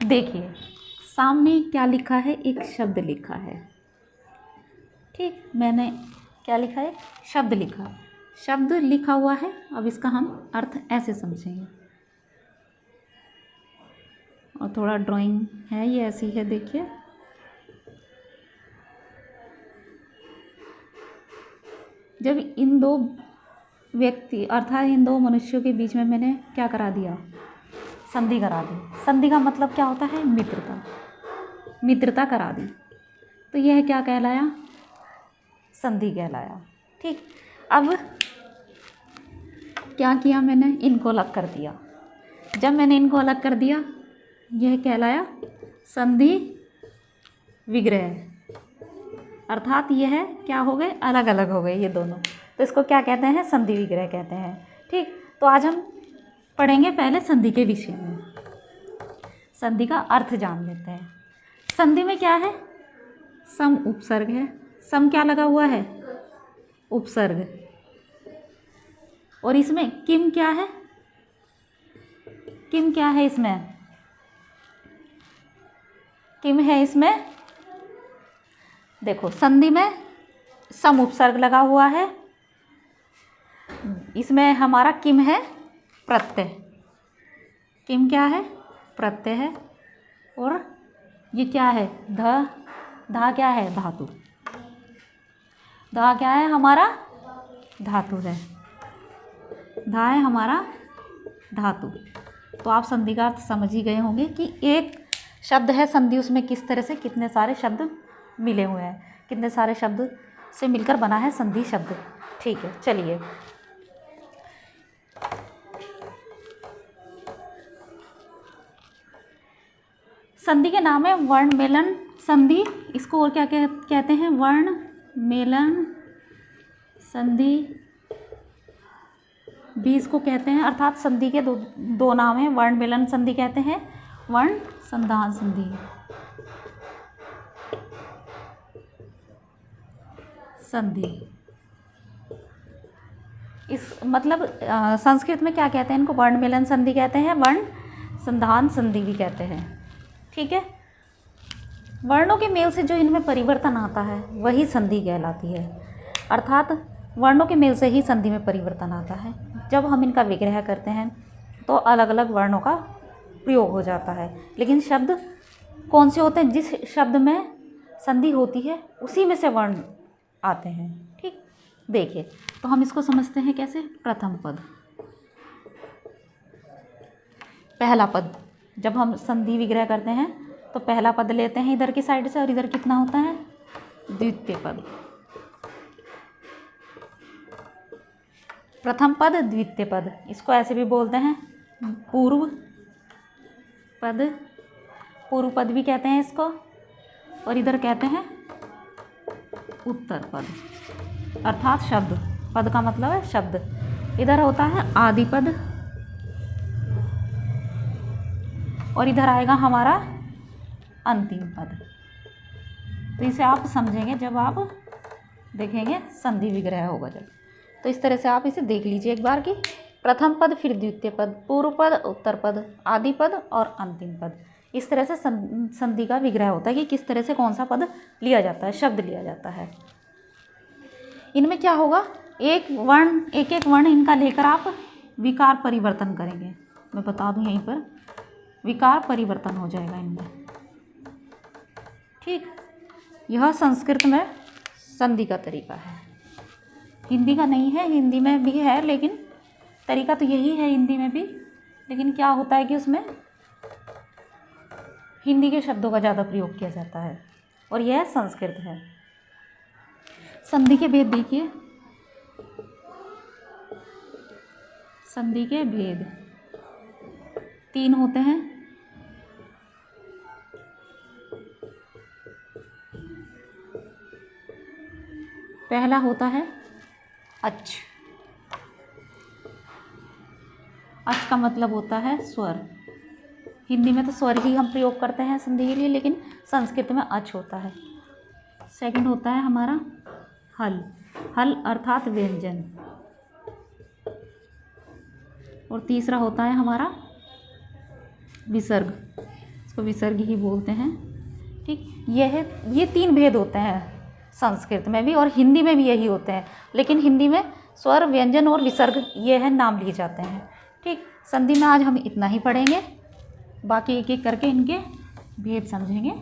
देखिए सामने क्या लिखा है, एक शब्द लिखा है। ठीक, मैंने क्या लिखा है, शब्द लिखा, शब्द लिखा हुआ है। अब इसका हम अर्थ ऐसे समझेंगे, और थोड़ा ड्राइंग है ये ऐसी है। देखिए जब इन दो व्यक्ति अर्थात इन दो मनुष्यों के बीच में मैंने क्या करा दिया, संधि करा दी। संधि का मतलब क्या होता है, मित्रता, मित्रता करा दी, तो यह क्या कहलाया, संधि कहलाया। ठीक, अब क्या किया मैंने, इनको अलग कर दिया। जब मैंने इनको अलग कर दिया, यह कहलाया संधि विग्रह, अर्थात यह क्या हो गए, अलग अलग हो गए ये दोनों, तो इसको क्या कहते हैं, संधि विग्रह कहते हैं। ठीक, तो आज हम पढ़ेंगे पहले संधि के विषय में, संधि का अर्थ जान लेते हैं। संधि में क्या है, सम उपसर्ग है। सम क्या लगा हुआ है, उपसर्ग, और इसमें किम क्या है, किम क्या है, इसमें किम है। इसमें देखो संधि में सम उपसर्ग लगा हुआ है, इसमें हमारा किम है प्रत्यय, किम क्या है, प्रत्यय है, और ये क्या है, धा क्या है, धातु, धा क्या है, हमारा धातु है, धा है हमारा धातु। तो आप संधि का अर्थ समझ ही गए होंगे कि एक शब्द है संधि, उसमें किस तरह से कितने सारे शब्द मिले हुए हैं, कितने सारे शब्द से मिलकर बना है संधि शब्द। ठीक है, चलिए संधि के नाम है वर्ण मेलन संधि, इसको और क्या कहते हैं, वर्ण मेलन संधि भी इसको कहते हैं। अर्थात संधि के दो नाम हैं, वर्ण मेलन संधि कहते हैं, वर्ण संधान संधि। संधि इस मतलब संस्कृत में क्या कहते हैं इनको, वर्ण मेलन संधि कहते हैं, वर्ण संधान संधि भी कहते हैं। ठीक है, वर्णों के मेल से जो इनमें परिवर्तन आता है वही संधि कहलाती है। अर्थात वर्णों के मेल से ही संधि में परिवर्तन आता है। जब हम इनका विग्रह करते हैं तो अलग अलग वर्णों का प्रयोग हो जाता है, लेकिन शब्द कौन से होते हैं, जिस शब्द में संधि होती है उसी में से वर्ण आते हैं। ठीक, देखिए तो हम इसको समझते हैं कैसे। प्रथम पद, पहला पद, जब हम संधि विग्रह करते हैं तो पहला पद लेते हैं इधर की साइड से, और इधर कितना होता है, द्वितीय पद। प्रथम पद, द्वितीय पद, इसको ऐसे भी बोलते हैं पूर्व पद, पूर्व पद भी कहते हैं इसको, और इधर कहते हैं उत्तर पद। अर्थात शब्द, पद का मतलब है शब्द। इधर होता है आदि पद, और इधर आएगा हमारा अंतिम पद। तो इसे आप समझेंगे जब आप देखेंगे संधि विग्रह होगा जब, तो इस तरह से आप इसे देख लीजिए एक बार कि प्रथम पद, फिर द्वितीय पद, पूर्व पद, उत्तर पद, आदि पद और अंतिम पद। इस तरह से संधि का विग्रह होता है कि किस तरह से कौन सा पद लिया जाता है, शब्द लिया जाता है। इनमें क्या होगा, एक एक वर्ण इनका लेकर आप विकार परिवर्तन करेंगे। मैं बता दूं यहीं पर, विकार परिवर्तन हो जाएगा इनमें। ठीक, यह संस्कृत में संधि का तरीका है, हिंदी का नहीं है। हिंदी में भी है लेकिन तरीका तो यही है हिंदी में भी, लेकिन क्या होता है कि उसमें हिंदी के शब्दों का ज़्यादा प्रयोग किया जाता है, और यह संस्कृत है। संधि के भेद देखिए, संधि के भेद 3 होते हैं। पहला होता है अच, अच का मतलब होता है स्वर। हिंदी में तो स्वर ही हम प्रयोग करते हैं संधि के लिए, लेकिन संस्कृत में अच होता है। सेकंड होता है हमारा हल, हल अर्थात व्यंजन, और तीसरा होता है हमारा विसर्ग, इसको विसर्ग ही बोलते हैं। ठीक, ये 3 भेद होते हैं संस्कृत में भी और हिंदी में भी यही होते हैं, लेकिन हिंदी में स्वर, व्यंजन और विसर्ग ये है नाम लिए जाते हैं। ठीक, संधि में आज हम इतना ही पढ़ेंगे, बाकी एक एक करके इनके भेद समझेंगे।